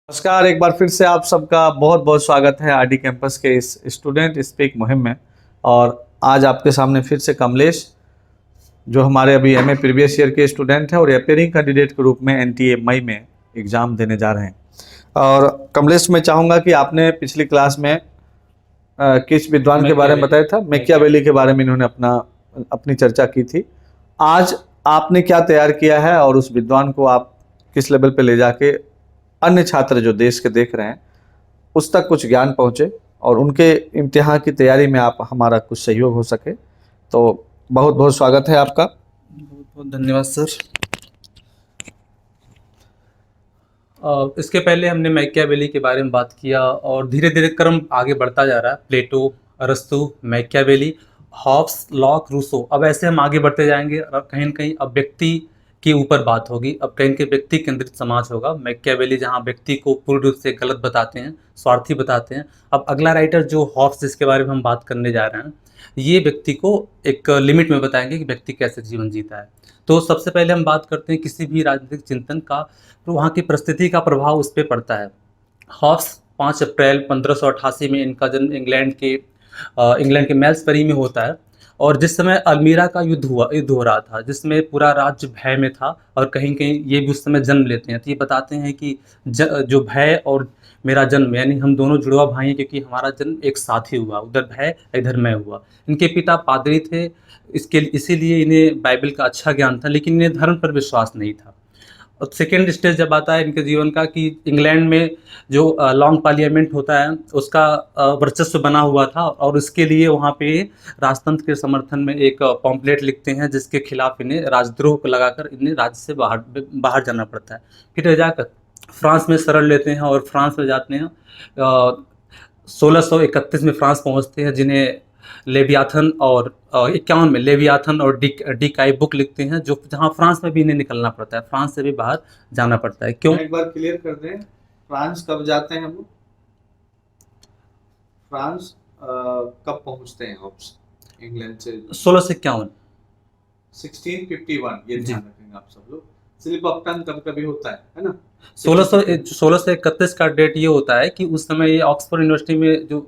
नमस्कार, एक बार फिर से आप सबका बहुत बहुत स्वागत है आरडी कैंपस के इस स्टूडेंट स्पीक मुहिम में। और आज आपके सामने फिर से कमलेश, जो हमारे अभी एमए प्रीवियस ईयर के स्टूडेंट हैं और अपेयरिंग कैंडिडेट के रूप में एनटीए मई में एग्ज़ाम देने जा रहे हैं। और कमलेश, मैं चाहूँगा कि आपने पिछली क्लास में किस विद्वान के बारे में बताया था? मैकियावेली के बारे में इन्होंने अपनी चर्चा की थी। आज आपने क्या तैयार किया है और उस विद्वान को आप किस लेवल पे ले जाके अन्य छात्र जो देश के देख रहे हैं उस तक कुछ ज्ञान पहुंचे और उनके इम्तिहान की तैयारी में आप हमारा कुछ सहयोग हो सके, तो बहुत बहुत स्वागत है आपका। बहुत बहुत धन्यवाद सर। इसके पहले हमने मैकियावेली के बारे में बात किया और धीरे धीरे क्रम आगे बढ़ता जा रहा है। प्लेटो, अरस्तु, मैकियावेली, हॉब्स, लॉक, रूसो। अब ऐसे हम आगे बढ़ते जाएंगे। अब कहीं न कहीं अब व्यक्ति के ऊपर बात होगी। अब कहीं न कहीं व्यक्ति केंद्रित समाज होगा। मैकियावेली जहाँ व्यक्ति को पूर्ण रूप से गलत बताते हैं, स्वार्थी बताते हैं। अब अगला राइटर जो हॉब्स, जिसके बारे में हम बात करने जा रहे हैं, ये व्यक्ति को एक लिमिट में बताएंगे कि व्यक्ति कैसे जीवन जीता है। तो सबसे पहले हम बात करते हैं किसी भी राजनीतिक चिंतन का, तो वहाँ की परिस्थिति का प्रभाव उस पर पड़ता है। हॉब्स 5 अप्रैल 1588 में इनका जन्म इंग्लैंड के मेल्सबरी में होता है। और जिस समय अल्मीरा का युद्ध हो रहा था, जिसमें पूरा राज्य भय में था और कहीं कहीं ये भी उस समय जन्म लेते हैं। तो ये बताते हैं कि जो भय और मेरा जन्म, यानी हम दोनों जुड़वा भाई हैं, क्योंकि हमारा जन्म एक साथ ही हुआ। उधर भय, इधर मैं हुआ। इनके पिता पादरी थे, इसीलिए इन्हें बाइबल का अच्छा ज्ञान था, लेकिन इन्हें धर्म पर विश्वास नहीं था। और सेकेंड स्टेज जब आता है इनके जीवन का कि इंग्लैंड में जो लॉन्ग पार्लियामेंट होता है उसका वर्चस्व बना हुआ था, और उसके लिए वहाँ पे राजतंत्र के समर्थन में एक पॉम्पलेट लिखते हैं, जिसके खिलाफ इन्हें राजद्रोह को लगाकर इन्हें राज्य से बाहर जाना पड़ता है। फिर जाकर फ्रांस में शरण लेते हैं और फ्रांस में जाते हैं। 1631 में फ्रांस पहुँचते हैं, जिन्हें लेवियाथन, और 51 में लेवियाथन और डी बुक लिखते हैं, जो जहाँ फ्रांस में भी इन्हें निकलना पड़ता है, फ्रांस से भी बाहर जाना पड़ता है। क्यों? एक बार क्लियर कर दें, फ्रांस कब जाते हैं वो? फ्रांस कब पहुंचते हैं हॉब्स इंग्लैंड से? 1651। 1651, ये ध्यान रखेंगे आप सब लोग। स्लिप ऑफ टंग कभी कभी होता है ना। 1631 का डेट ये होता है कि उस समय ये ऑक्सफोर्ड यूनिवर्सिटी में जो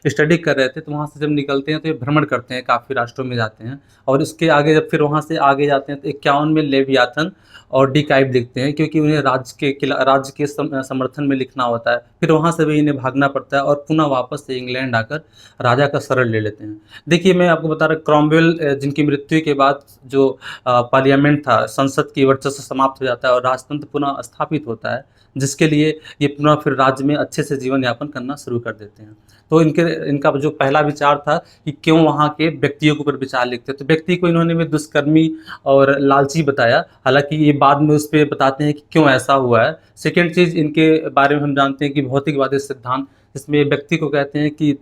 स्टडी कर रहे थे, तो वहाँ से जब निकलते हैं तो ये भ्रमण करते हैं, काफ़ी राष्ट्रों में जाते हैं। और इसके आगे जब फिर वहाँ से आगे जाते हैं तो 51 में लेवियाथन और डी काइब लिखते हैं, क्योंकि उन्हें राज्य के समर्थन में लिखना होता है। फिर वहाँ से भी इन्हें भागना पड़ता है और पुनः वापस से इंग्लैंड आकर राजा का शरण ले लेते हैं। देखिए, मैं आपको बता रहा, क्रॉमवेल जिनकी मृत्यु के बाद जो पार्लियामेंट था, संसद की वर्चस्व समाप्त हो जाता है और राजतंत्र पुनः स्थापित होता है, जिसके लिए ये पुनः फिर राज्य में अच्छे से जीवन यापन करना शुरू कर देते हैं। तो इनका जो पहला विचार था कि क्यों वहाँ के व्यक्तियों के ऊपर विचार लिखते हैं, तो व्यक्ति को इन्होंने भी दुष्कर्मी और लालची बताया। हालांकि ये बाद में उस पर बताते हैं कि क्यों ऐसा हुआ है। सेकेंड चीज़ इनके बारे में हम जानते हैं कि भौतिकवादी सिद्धांत, इसमें व्यक्ति को कहते हैं कि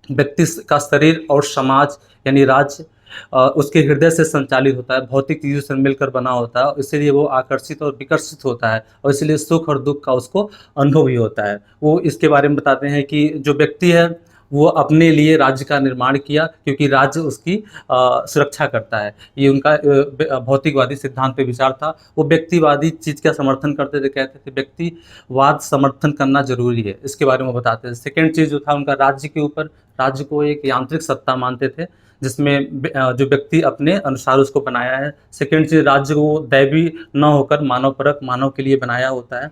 व्यक्ति का शरीर और समाज यानी राज्य उसके हृदय से संचालित होता है, भौतिक चीज़ों से मिलकर बना होता है, इसलिए वो आकर्षित और विकर्षित होता है, और इसलिए सुख और दुख का उसको अनुभव भी होता है। वो इसके बारे में बताते हैं कि जो व्यक्ति है वो अपने लिए राज्य का निर्माण किया, क्योंकि राज्य उसकी सुरक्षा करता है। ये उनका भौतिकवादी सिद्धांत पे विचार था। वो व्यक्तिवादी चीज़ का समर्थन करते थे, कहते थे व्यक्तिवाद समर्थन करना जरूरी है, इसके बारे में बताते थे। सेकेंड चीज़ जो था उनका राज्य के ऊपर, राज्य को एक यांत्रिक सत्ता मानते थे, जिसमें जो व्यक्ति अपने अनुसार उसको बनाया है। सेकेंड चीज़, राज्य को दैवी न होकर मानवपरक, मानव के लिए बनाया होता है।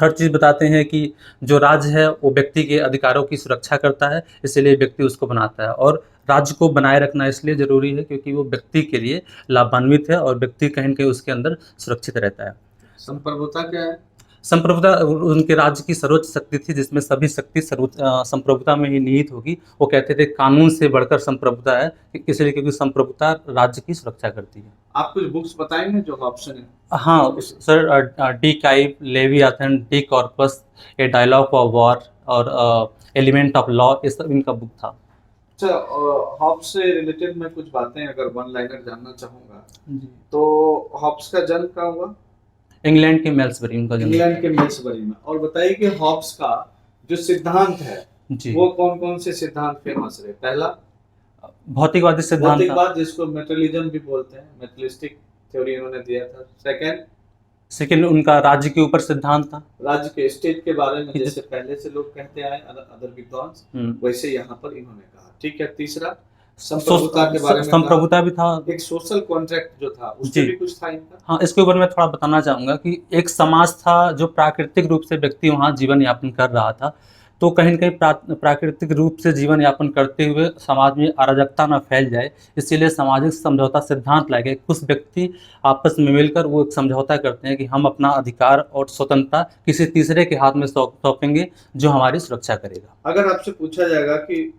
थर्ड चीज़ बताते हैं कि जो राज्य है वो व्यक्ति के अधिकारों की सुरक्षा करता है, इसलिए व्यक्ति उसको बनाता है। और राज्य को बनाए रखना इसलिए ज़रूरी है क्योंकि वो व्यक्ति के लिए लाभान्वित है और व्यक्ति कहीं न कहीं उसके अंदर सुरक्षित रहता है। संप्रभुता क्या है? संप्रभुता उनके राज्य की सर्वोच्च शक्ति थी, जिसमें सभी शक्ति संप्रभुता में ही निहित होगी। वो कहते थे कानून से बढ़कर संप्रभुता है, इसलिए क्योंकि संप्रभुता राज्य की सुरक्षा करती है। आप कुछ बुक्स बताएंगे जो ऑप्शन है? हाँ सर, डी काइब, Leviathan, De Corpus, a dialogue of war और एलिमेंट ऑफ लॉ, ये सब इनका बुक था। अच्छा, हॉब्स से रिलेटेड मैं कुछ बातें अगर वन लाइनर जानना चाहूँगा, जी। तो हॉब्स का जन्म कहाँ हुआ? इंग्लैंड के मेल्सबरी उनका जन्म। इंग्लैंड के मेल्सबरी में। और बताइए कि हॉब्स का जो सिद्धांत है जी। वो कौन कौन से सिद्धांत फेमस रहे? पहला भौतिकवादी सिद्धांत था। भौतिकवाद, जिसको मेटलिज्म भी बोलते हैं, मेटलिस्टिक थ्योरी इन्होंने दिया था। सेकंड सेकंड उनका राज्य के ऊपर सिद्धांत था। राज्य के स्टेट के बारे में कि जैसे पहले से लोग कहते आए अदर विद्वांस, हम्म, वैसे यहाँ पर इन्होंने कहा। ठीक है, तीसरा सो- संप्रभुता के बारे में कहा। संप्रभुता भी था। एक सोशल कॉन्ट्रैक्ट जो था उसमें जी। भी कुछ था इनका। हाँ, इसके ऊपर मैं थोड़ा बताना चाहूँगा कि एक समाज था जो प्राकृतिक रूप से व्यक्ति वहाँ जीवन यापन कर रहा था, तो कहीं न कहीं प्राकृतिक रूप से जीवन यापन करते हुए समाज में अराजकता ना फैल जाए, इसीलिए सामाजिक समझौता सिद्धांत लाए गए। कुछ व्यक्ति आपस में मिलकर वो एक समझौता करते हैं कि हम अपना अधिकार और स्वतंत्रता किसी तीसरे के हाथ में सौंपेंगे, जो हमारी सुरक्षा करेगा। अगर आपसे पूछा जाएगा कि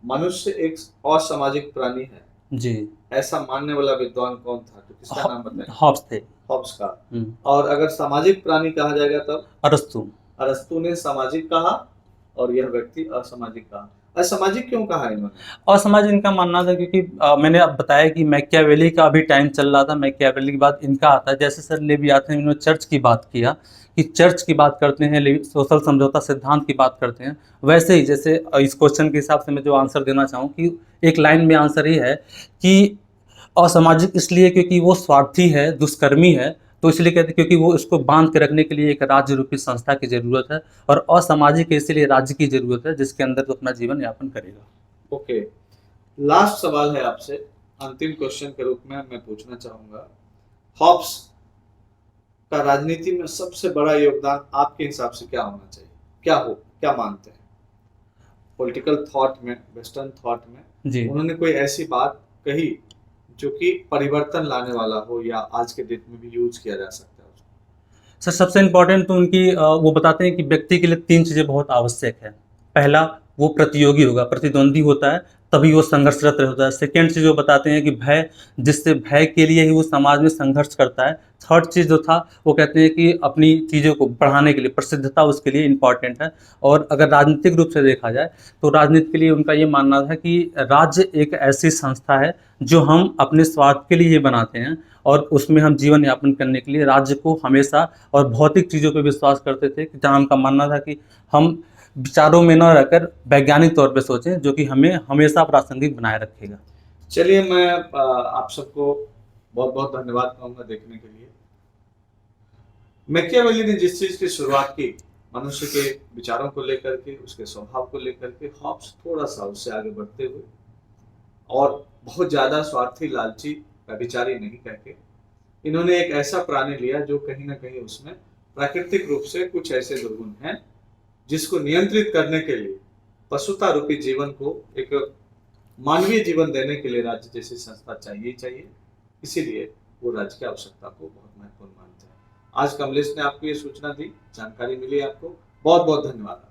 मनुष्य एक असामाजिक प्राणी है, जी, ऐसा मानने वाला विद्वान कौन था, तो किसका नाम बताएं? हॉब्स थे। हॉब्स का। हुँ, और अगर सामाजिक प्राणी कहा जाएगा तब अरस्तु। अरस्तु ने सामाजिक कहा और यह व्यक्ति असामाजिक कहा। असामाजिक क्यों कहा इन्होंने? असामाजिक इनका मानना था क्योंकि मैंने अब बताया कि मैकियावेली का अभी टाइम चल रहा था, मैकियावेली के बाद इनका आता है। जैसे सर लेवियाथन इन्होंने चर्च की बात किया कि चर्च की बात करते हैं, सोशल समझौता सिद्धांत की बात करते हैं, वैसे ही जैसे इस क्वेश्चन के हिसाब से मैं जो आंसर देना चाहूँ कि एक लाइन में आंसर ये है कि असामाजिक इसलिए क्योंकि वो स्वार्थी है, दुष्कर्मी है, तो इसलिए कहते हैं क्योंकि वो इसको बांध के रखने के लिए एक राज्य रूपी संस्था की ज़रूरत है, और असामाजिक है इसलिए राज्य की ज़रूरत है जिसके अंदर वो अपना जीवन यापन करेगा। ओके, लास्ट सवाल है आपसे, अंतिम क्वेश्चन के रूप में मैं पूछना चाहूंगा, हॉब्स का राजनीति में सबसे बड़ा योगदान आपके हिसाब से क्या होना चाहिए? क्या मानते हैं? पॉलिटिकल थॉट में, वेस्टर्न थॉट में जी। उन्होंने कोई ऐसी बात कही जो कि परिवर्तन लाने वाला हो या आज के डेट में भी यूज किया जा सकता है उसको? सर सबसे इम्पोर्टेंट तो उनकी वो बताते हैं कि व्यक्ति के लिए 3 चीज़ें बहुत आवश्यक है। पहला, वो प्रतियोगी होगा, प्रतिद्वंदी होता है, तभी वो संघर्षरत होता है। सेकंड चीज़ वो बताते हैं कि भय, जिससे भय के लिए ही वो समाज में संघर्ष करता है। थर्ड चीज़ जो था, वो कहते हैं कि अपनी चीज़ों को बढ़ाने के लिए, प्रसिद्धता उसके लिए इम्पोर्टेंट है। और अगर राजनीतिक रूप से देखा जाए, तो राजनीति के लिए उनका ये मानना था कि राज्य एक ऐसी संस्था है, जो हम अपने स्वार्थ के लिए बनाते हैं, और उसमें हम जीवन यापन करने के लिए राज्य को हमेशा और भौतिक चीज़ों पे विश्वास करते थे, कि जहाँ उनका मानना था कि हम विचारों में न रहकर वैज्ञानिक तौर पे सोचें, जो कि हमें हमेशा प्रासंगिक बनाए रखेगा। चलिए, मैं आप सबको बहुत बहुत धन्यवाद कहूंगा देखने के लिए। मैकियावेली ने जिस चीज की शुरुआत की, मनुष्य के विचारों को लेकर के, उसके स्वभाव को लेकर के, हॉब्स थोड़ा सा उससे आगे बढ़ते हुए और बहुत ज्यादा स्वार्थी, लालची, व्यभिचारी नहीं कह के, इन्होंने एक ऐसा प्राणी लिया जो कहीं ना कहीं उसमें प्राकृतिक रूप से कुछ ऐसे दुर्गुण हैं जिसको नियंत्रित करने के लिए, पशुता रूपी जीवन को एक मानवीय जीवन देने के लिए राज्य जैसी संस्था चाहिए ही चाहिए। इसीलिए वो राज्य की आवश्यकता को बहुत महत्वपूर्ण मानते हैं। आज कमलेश ने आपको ये सूचना दी, जानकारी मिली आपको, बहुत बहुत धन्यवाद।